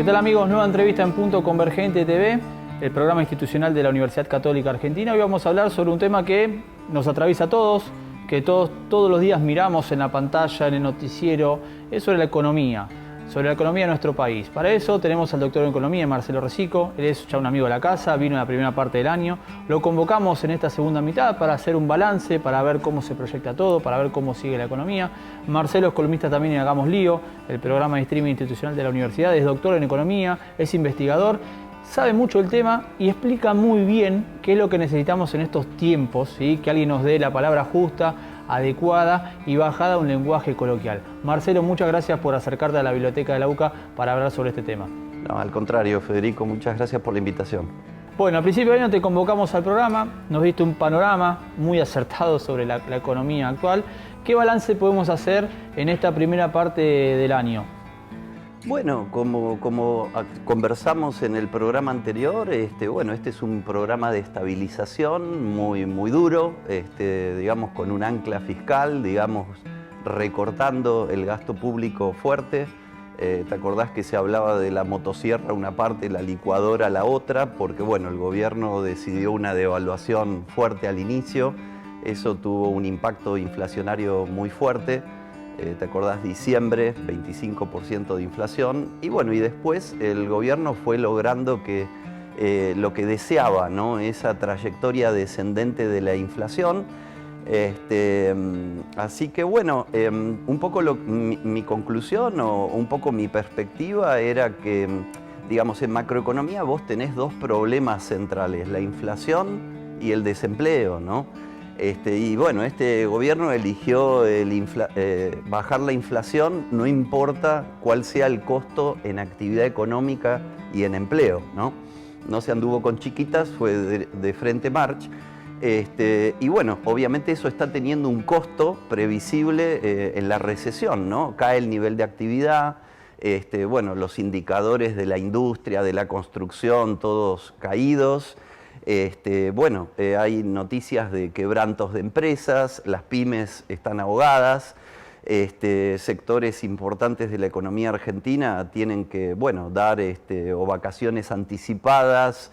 ¿Qué tal, amigos? Nueva entrevista en Punto Convergente TV, el programa institucional de la Universidad Católica Argentina. Hoy vamos a hablar sobre un tema que nos atraviesa a todos, que todos los días miramos en la pantalla, en el noticiero, es sobre la economía de nuestro país. Para eso tenemos al doctor en Economía, Marcelo Recico. Él es ya un amigo de la casa, vino en la primera parte del año. Lo convocamos en esta segunda mitad para hacer un balance, para ver cómo se proyecta todo, para ver cómo sigue la economía. Marcelo es columnista también en Hagamos Lío, el programa de streaming institucional de la universidad. Es doctor en Economía, es investigador, sabe mucho del tema y explica muy bien qué es lo que necesitamos en estos tiempos, ¿sí? Que alguien nos dé la palabra justa, adecuada y bajada a un lenguaje coloquial. Marcelo, muchas gracias por acercarte a la biblioteca de la UCA para hablar sobre este tema. No, al contrario, Federico, muchas gracias por la invitación. Bueno, al principio de año te convocamos al programa, nos diste un panorama muy acertado sobre la economía actual. ¿Qué balance podemos hacer en esta primera parte del año? Bueno, como conversamos en el programa anterior, este es un programa de estabilización muy duro, digamos con un ancla fiscal, digamos recortando el gasto público fuerte. ¿Te acordás que se hablaba de la motosierra una parte, la licuadora la otra? Porque bueno, el gobierno decidió una devaluación fuerte al inicio, eso tuvo un impacto inflacionario muy fuerte. ¿Te acordás? Diciembre, 25% de inflación. Y bueno, y después el gobierno fue logrando que lo que deseaba, ¿no? Esa trayectoria descendente de la inflación. Así que bueno, un poco mi conclusión o un poco mi perspectiva era que, digamos, en macroeconomía vos tenés dos problemas centrales, la inflación y el desempleo, ¿no? Y bueno, este gobierno eligió bajar la inflación, no importa cuál sea el costo en actividad económica y en empleo, ¿no? No se anduvo con chiquitas, fue de frente march. Y bueno, obviamente eso está teniendo un costo previsible en la recesión, ¿no? Cae el nivel de actividad, bueno, los indicadores de la industria, de la construcción, todos caídos. Bueno, hay noticias de quebrantos de empresas, las pymes están ahogadas, sectores importantes de la economía argentina tienen que, bueno, dar o vacaciones anticipadas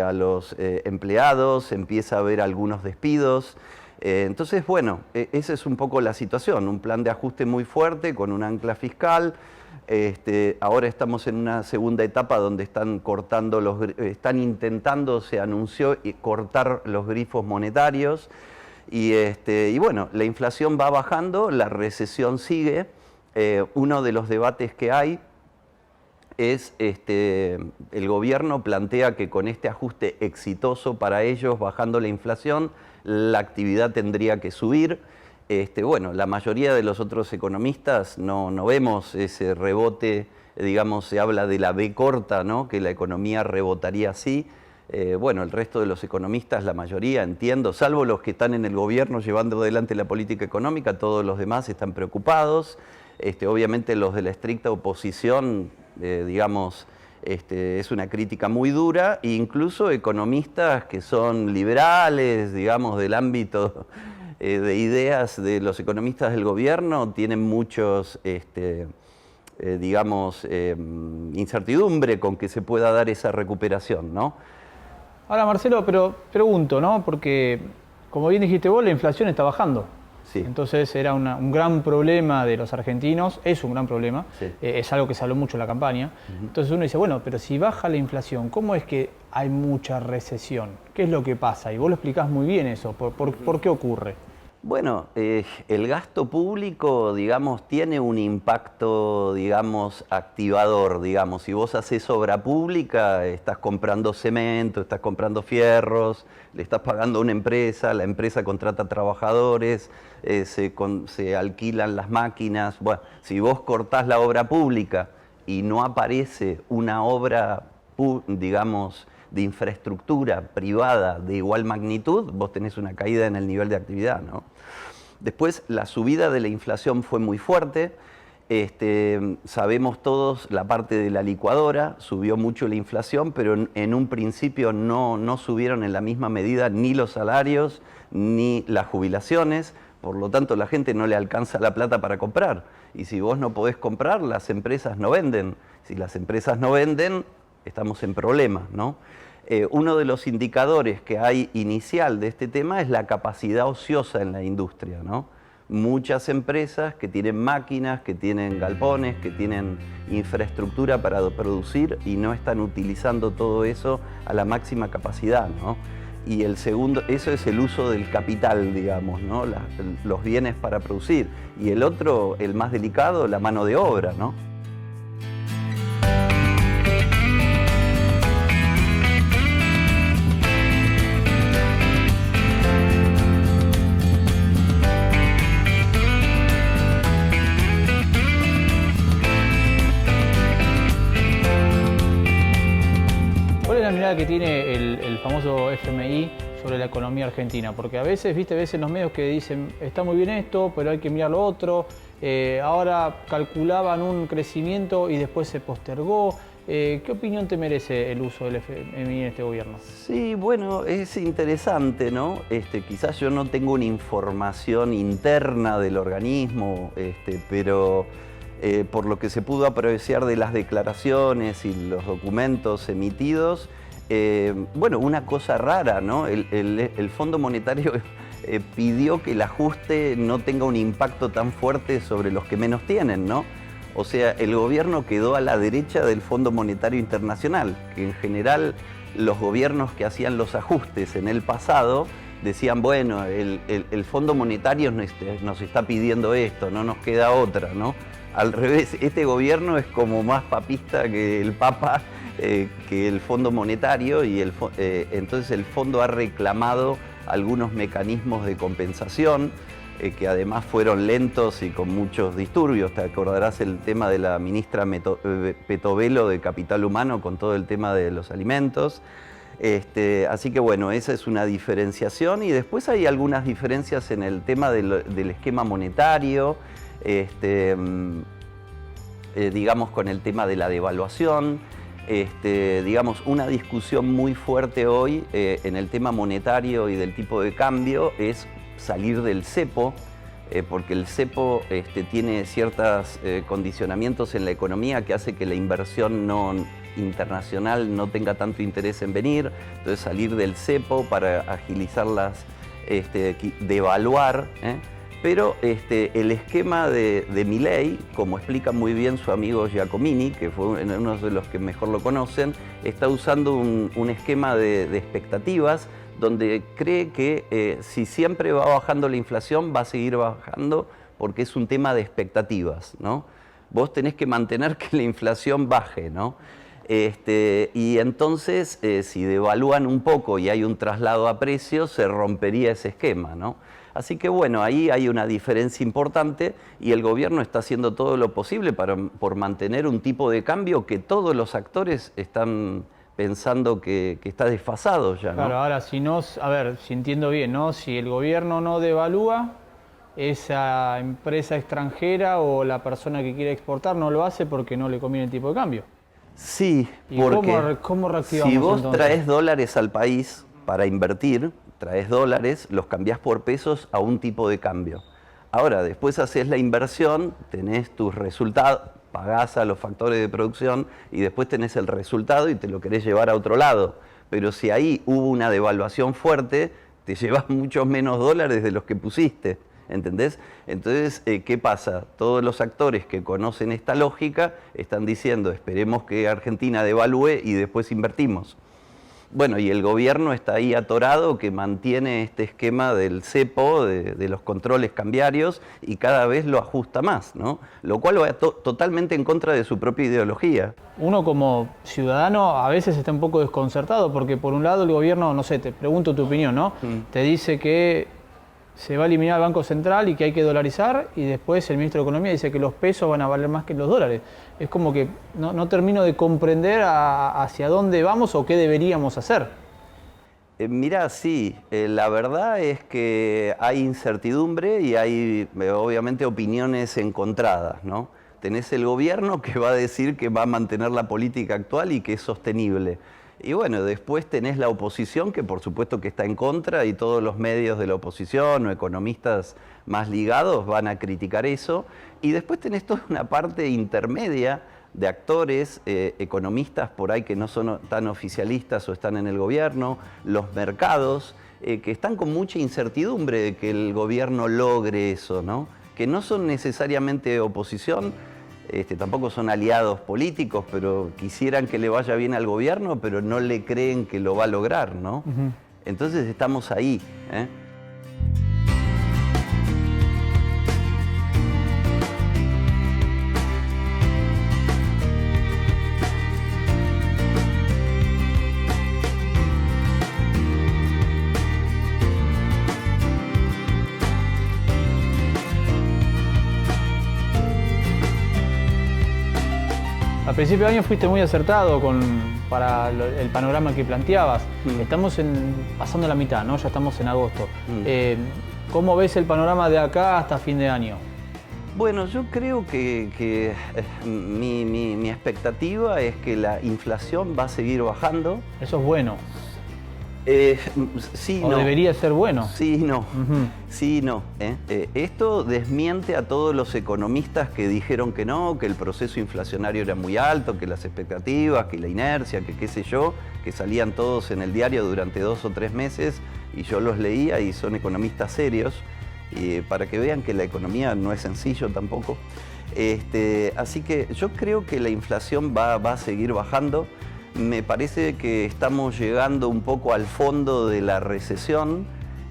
a los empleados, empieza a haber algunos despidos. Entonces, bueno, esa es un poco la situación, un plan de ajuste muy fuerte con un ancla fiscal. Ahora estamos en una segunda etapa donde están intentando, se anunció, cortar los grifos monetarios y bueno, la inflación va bajando, la recesión sigue. Uno de los debates que hay es, el gobierno plantea que con este ajuste exitoso para ellos, bajando la inflación, la actividad tendría que subir. Bueno, la mayoría de los otros economistas no vemos ese rebote, digamos, se habla de la B corta, ¿no? Que la economía rebotaría así. Bueno, el resto de los economistas, la mayoría, entiendo, salvo los que están en el gobierno llevando adelante la política económica, todos los demás están preocupados. Obviamente los de la estricta oposición, digamos, es una crítica muy dura, e incluso economistas que son liberales, digamos, del ámbito de ideas de los economistas del gobierno, tienen muchos, digamos, incertidumbre con que se pueda dar esa recuperación, ¿no? Ahora, Marcelo, pero pregunto, ¿no? Porque, como bien dijiste vos, la inflación está bajando. Sí. Entonces era un gran problema de los argentinos, es un gran problema, sí. Es algo que se habló mucho en la campaña. Entonces uno dice, bueno, pero si baja la inflación, ¿cómo es que hay mucha recesión? ¿Qué es lo que pasa? Y vos lo explicás muy bien eso, ¿por qué ocurre? Bueno, el gasto público, digamos, tiene un impacto, digamos, activador, digamos. Si vos haces obra pública, estás comprando cemento, estás comprando fierros, le estás pagando a una empresa, la empresa contrata trabajadores, se alquilan las máquinas. Bueno, si vos cortás la obra pública y no aparece una obra, digamos, de infraestructura privada de igual magnitud, vos tenés una caída en el nivel de actividad, ¿no? Después, la subida de la inflación fue muy fuerte. Sabemos todos la parte de la licuadora, subió mucho la inflación, pero en un principio no subieron en la misma medida ni los salarios ni las jubilaciones. Por lo tanto, la gente no le alcanza la plata para comprar. Y si vos no podés comprar, las empresas no venden. Si las empresas no venden, estamos en problemas, ¿no? Uno de los indicadores que hay inicial de este tema es la capacidad ociosa en la industria, ¿no? Muchas empresas que tienen máquinas, que tienen galpones, que tienen infraestructura para producir y no están utilizando todo eso a la máxima capacidad, ¿no? Y el segundo, eso es el uso del capital, digamos, ¿no? Los bienes para producir. Y el otro, el más delicado, la mano de obra, ¿no? La mirada que tiene el famoso FMI sobre la economía argentina, porque a veces, viste, ves en los medios que dicen está muy bien esto, pero hay que mirar lo otro, ahora calculaban un crecimiento y después se postergó. ¿Qué opinión te merece el uso del FMI en este gobierno? Sí, bueno, es interesante, ¿no? Quizás yo no tengo una información interna del organismo, pero por lo que se pudo apreciar de las declaraciones y los documentos emitidos, bueno, una cosa rara, ¿no? El Fondo Monetario pidió que el ajuste no tenga un impacto tan fuerte sobre los que menos tienen, ¿no? O sea, el gobierno quedó a la derecha del Fondo Monetario Internacional, que en general los gobiernos que hacían los ajustes en el pasado decían, bueno, el Fondo Monetario nos está pidiendo esto, no nos queda otra, ¿no? Al revés, este gobierno es como más papista que el Papa, que el Fondo Monetario, y entonces el fondo ha reclamado algunos mecanismos de compensación que además fueron lentos y con muchos disturbios. Te acordarás el tema de la ministra Petovelo de Capital Humano con todo el tema de los alimentos. Así que bueno, esa es una diferenciación, y después hay algunas diferencias en el tema del esquema monetario, digamos con el tema de la devaluación. Digamos, una discusión muy fuerte hoy en el tema monetario y del tipo de cambio es salir del cepo, porque el cepo tiene ciertos condicionamientos en la economía que hace que la inversión internacional no tenga tanto interés en venir. Entonces salir del cepo para agilizar devaluar, Pero el esquema de Milei, como explica muy bien su amigo Giacomini, que fue uno de los que mejor lo conocen, está usando un esquema de expectativas donde cree que si siempre va bajando la inflación, va a seguir bajando porque es un tema de expectativas, ¿no? Vos tenés que mantener que la inflación baje, ¿no? Y entonces, si devalúan un poco y hay un traslado a precios, se rompería ese esquema, ¿no? Así que bueno, ahí hay una diferencia importante y el gobierno está haciendo todo lo posible por mantener un tipo de cambio que todos los actores están pensando que está desfasado ya, ¿no? Claro, ahora si entiendo bien, ¿no? Si el gobierno no devalúa, esa empresa extranjera o la persona que quiere exportar no lo hace porque no le conviene el tipo de cambio. Sí, ¿Y porque cómo reactivamos si vos entonces? traes dólares al país para invertir, traes dólares, los cambiás por pesos a un tipo de cambio. Ahora, después haces la inversión, tenés tus resultados, pagás a los factores de producción y después tenés el resultado y te lo querés llevar a otro lado. Pero si ahí hubo una devaluación fuerte, te llevas muchos menos dólares de los que pusiste, ¿entendés? Entonces, ¿qué pasa? Todos los actores que conocen esta lógica están diciendo, esperemos que Argentina devalúe y después invertimos. Bueno, y el gobierno está ahí atorado, que mantiene este esquema del cepo, de los controles cambiarios, y cada vez lo ajusta más, ¿no? Lo cual va totalmente en contra de su propia ideología. Uno como ciudadano a veces está un poco desconcertado porque por un lado el gobierno, no sé, te pregunto tu opinión, ¿no? Te dice que se va a eliminar el Banco Central y que hay que dolarizar, y después el ministro de Economía dice que los pesos van a valer más que los dólares. Es como que no termino de comprender hacia dónde vamos o qué deberíamos hacer. Mirá, sí, la verdad es que hay incertidumbre y hay obviamente opiniones encontradas, ¿no? Tenés el gobierno que va a decir que va a mantener la política actual y que es sostenible. Y bueno, después tenés la oposición, que por supuesto que está en contra, y todos los medios de la oposición o economistas más ligados van a criticar eso. Y después tenés toda una parte intermedia de actores, economistas por ahí que no son tan oficialistas o están en el gobierno, los mercados, que están con mucha incertidumbre de que el gobierno logre eso, ¿no? Que no son necesariamente oposición, tampoco son aliados políticos, pero quisieran que le vaya bien al gobierno, pero no le creen que lo va a lograr, ¿no? Entonces estamos ahí, ¿eh? A principio de año fuiste muy acertado para el panorama que planteabas. Estamos pasando la mitad, ¿no? Ya estamos en agosto. ¿Cómo ves el panorama de acá hasta fin de año? Bueno, yo creo que mi expectativa es que la inflación va a seguir bajando. Eso es bueno. Sí, ¿O no. debería ser bueno? Sí, no. Sí, no. Esto desmiente a todos los economistas que dijeron que no, que el proceso inflacionario era muy alto, que las expectativas, que la inercia, que qué sé yo, que salían todos en el diario durante 2 o 3 meses y yo los leía y son economistas serios, para que vean que la economía no es sencillo tampoco. Así que yo creo que la inflación va a seguir bajando. Me parece que estamos llegando un poco al fondo de la recesión,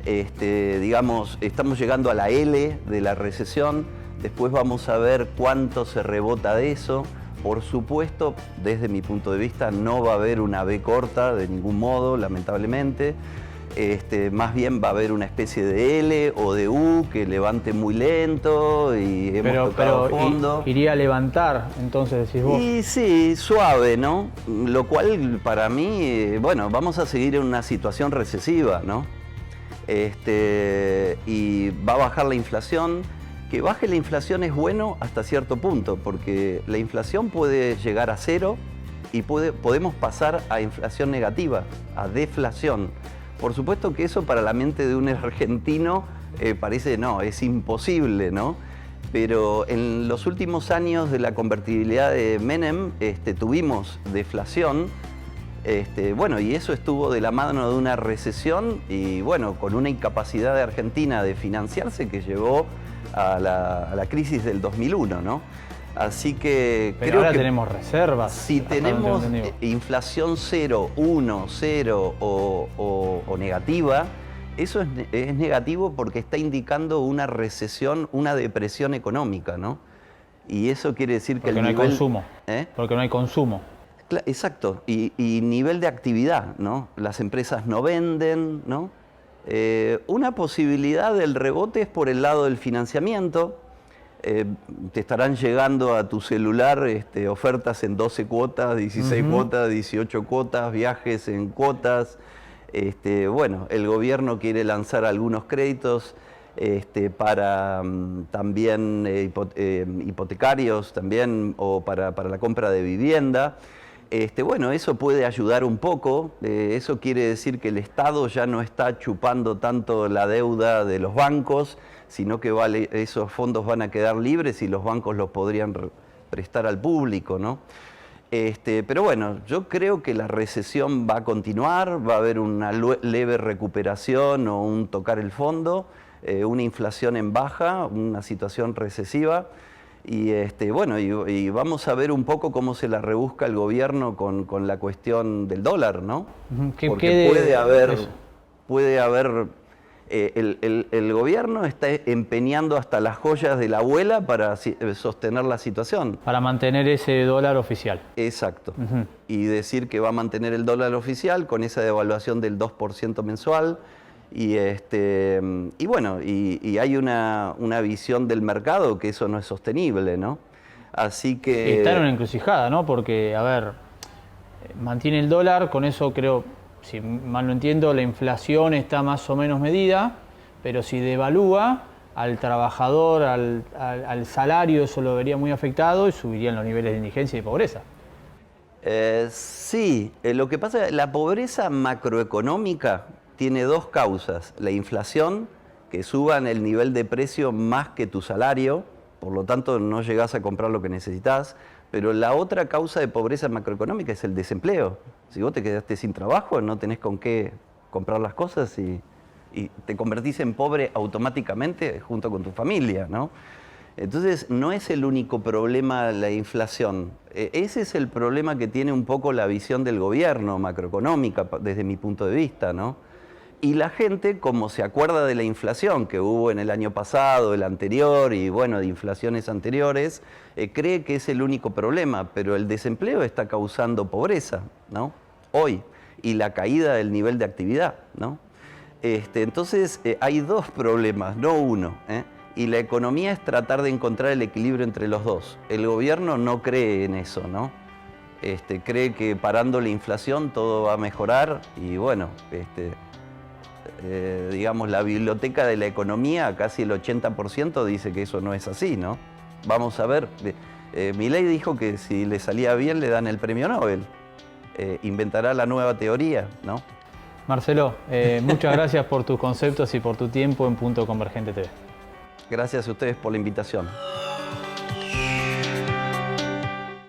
digamos, estamos llegando a la L de la recesión, después vamos a ver cuánto se rebota de eso. Por supuesto, desde mi punto de vista, no va a haber una V corta de ningún modo, lamentablemente. Más bien va a haber una especie de L o de U que levante muy lento y hemos tocado fondo. Iría a levantar, entonces decís vos. Y sí, suave, ¿no? Lo cual para mí, bueno, vamos a seguir en una situación recesiva, ¿no? Y va a bajar la inflación. Que baje la inflación es bueno hasta cierto punto, porque la inflación puede llegar a 0 y podemos pasar a inflación negativa, a deflación. Por supuesto que eso para la mente de un argentino parece, no, es imposible, ¿no? Pero en los últimos años de la convertibilidad de Menem tuvimos deflación, bueno, y eso estuvo de la mano de una recesión y, bueno, con una incapacidad de Argentina de financiarse que llevó a la crisis del 2001, ¿no? Así que pero creo ahora que tenemos reservas. si tenemos inflación 0, 1, 0 o negativa, eso es negativo porque está indicando una recesión, una depresión económica, ¿no? Y eso quiere decir que porque no hay consumo. Porque no hay consumo. Exacto, y nivel de actividad, ¿no? Las empresas no venden, ¿no? Una posibilidad del rebote es por el lado del financiamiento. Te estarán llegando a tu celular ofertas en 12 cuotas, 16 cuotas, 18 cuotas, viajes en cuotas. Bueno, el gobierno quiere lanzar algunos créditos para también hipotecarios también, o para la compra de vivienda. Bueno, eso puede ayudar un poco. Eso quiere decir que el Estado ya no está chupando tanto la deuda de los bancos, sino que esos fondos van a quedar libres y los bancos los podrían prestar al público, ¿no? Pero bueno, yo creo que la recesión va a continuar, va a haber una leve recuperación o un tocar el fondo, una inflación en baja, una situación recesiva. Y bueno, y vamos a ver un poco cómo se la rebusca el gobierno con la cuestión del dólar, ¿no? Porque puede haber el gobierno está empeñando hasta las joyas de la abuela para sostener la situación. Para mantener ese dólar oficial. Exacto. Y decir que va a mantener el dólar oficial con esa devaluación del 2% mensual. Y bueno, y hay una visión del mercado que eso no es sostenible, ¿no? Así que... Está en una encrucijada, ¿no? Porque, a ver, mantiene el dólar, con eso creo, si mal no entiendo, la inflación está más o menos medida, pero si devalúa al trabajador, al salario, eso lo vería muy afectado y subirían los niveles de indigencia y pobreza. Sí, lo que pasa es que la pobreza macroeconómica tiene dos causas. La inflación, que suban el nivel de precio más que tu salario, por lo tanto no llegás a comprar lo que necesitas. Pero la otra causa de pobreza macroeconómica es el desempleo. Si vos te quedaste sin trabajo, no tenés con qué comprar las cosas y te convertís en pobre automáticamente junto con tu familia, ¿no? Entonces, no es el único problema la inflación. Ese es el problema que tiene un poco la visión del gobierno macroeconómica, desde mi punto de vista, ¿no? Y la gente, como se acuerda de la inflación que hubo en el año pasado, el anterior y bueno, de inflaciones anteriores, cree que es el único problema, pero el desempleo está causando pobreza, ¿no? Hoy, y la caída del nivel de actividad, ¿no? Entonces, hay dos problemas, no uno, ¿eh? Y la economía es tratar de encontrar el equilibrio entre los dos. El gobierno no cree en eso, ¿no? Cree que parando la inflación todo va a mejorar y bueno, digamos, la biblioteca de la economía, casi el 80% dice que eso no es así, ¿no? Vamos a ver, Milei dijo que si le salía bien le dan el premio Nobel. Inventará la nueva teoría, ¿no? Marcelo, muchas gracias por tus conceptos y por tu tiempo en Punto Convergente TV. Gracias a ustedes por la invitación.